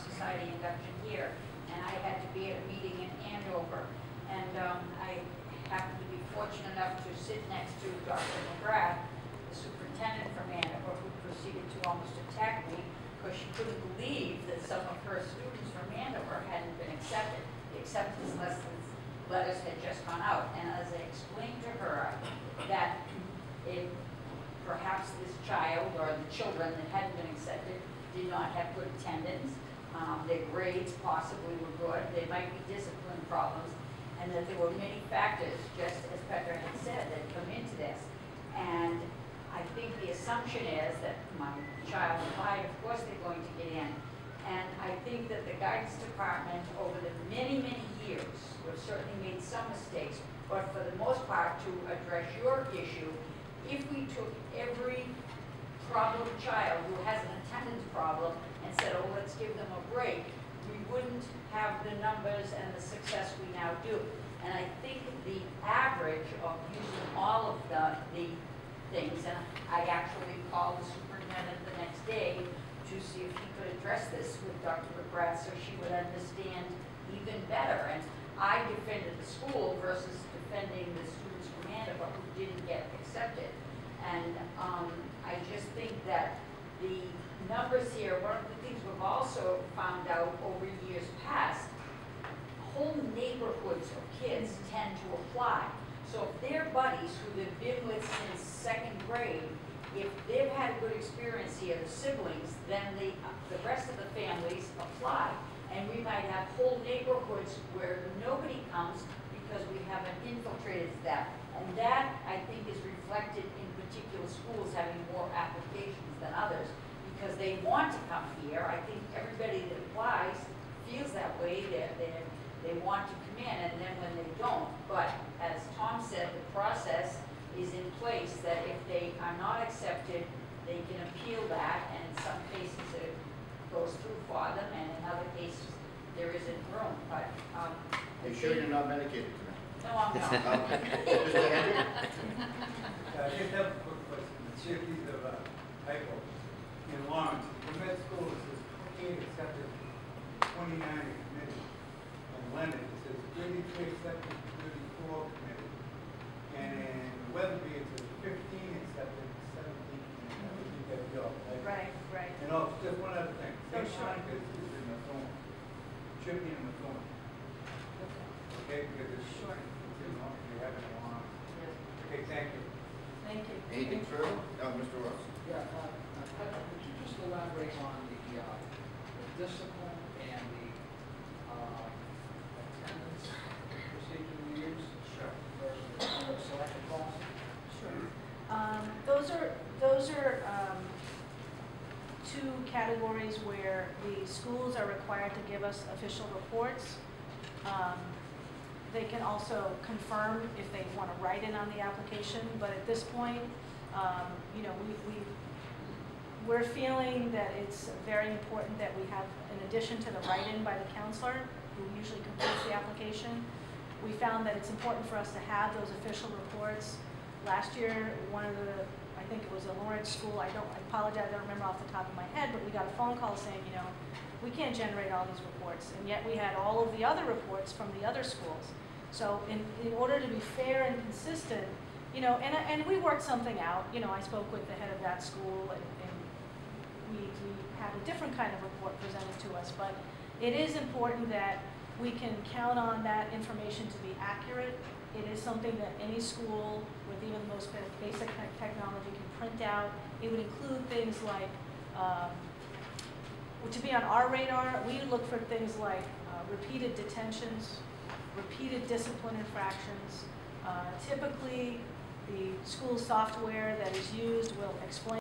Society induction here, and I had to be at a meeting in Andover, and I happened to be fortunate enough to sit next to Dr. McGrath, the superintendent from Andover, who proceeded to almost attack me because she couldn't believe that some of her students from Andover hadn't been accepted. The acceptance letters had just gone out, and as I explained to her that perhaps this child or the children that hadn't been accepted did not have good attendance, their grades possibly were good, there might be discipline problems, and that there were many factors, just as Petra had said, that come into this. And I think the assumption is that my child applied, of course they're going to get in. And I think that the guidance department over the many, many years, we've certainly made some mistakes, but for the most part, to address your issue, if we took every problem child who has an attendance problem and said, oh, let's give them a break, we wouldn't have the numbers and the success we now do. And I think the average of using all of the things, and I actually called the superintendent the next day to see if he could address this with Dr. McGrath so she would understand even better. And I defended the school versus defending the students from Andover who didn't get accepted. And I just think that the numbers here, one of the things we've also found out over years past, whole neighborhoods of kids tend to apply. So if they're buddies who they've been with since second grade, if they've had a good experience here, the siblings, then the rest of the families apply. And we might have whole neighborhoods where nobody comes because we haven't infiltrated that. And that, I think, is reflected in particular schools having more applications than others because they want to come here. I think everybody that applies feels that way. They want to come in, and then when they don't. But as Tom said, the process is in place that if they are not accepted, they can appeal that, and in some cases it goes through for them, and in other cases there isn't room. But are you sure you're not medicated tonight? No, I'm not. Mr. Andrew? I just have a quick question. The chiefs of Hypo in Lawrence, the med school says 28 accepted, 29 committed. And Leonard, it says 33 accepted, 34 committed. And in Weatherby, it says 15 accepted, 17 committed. I think that's y'all, right? Right. And also, just one other thing. Oh, St. sure. Monica's is in the phone. Should be in the phone. Okay, because it's Sure. You have it on. Yes. Okay, thank you. Thank you. Anything further? Mr. Ross? Yeah, could you just elaborate on the discipline and the attendance procedure we use? Sure. Versus the selection policy? Sure. Those are two categories where the schools are required to give us official reports. They can also confirm if they want to write in on the application, but at this point, you know, we're feeling that it's very important that we have, in addition to the write-in by the counselor, who usually completes the application, we found that it's important for us to have those official reports. Last year, one of the, I think it was a Lawrence school, I apologize, I don't remember off the top of my head, but we got a phone call saying, you know, we can't generate all these reports, and yet we had all of the other reports from the other schools. So in order to be fair and consistent, you know, and we worked something out. You know, I spoke with the head of that school, and we had a different kind of report presented to us. But it is important that we can count on that information to be accurate. It is something that any school with even the most basic technology can print out. It would include things like, to be on our radar, we would look for things like repeated detentions, repeated discipline infractions. Typically, the school software that is used will explain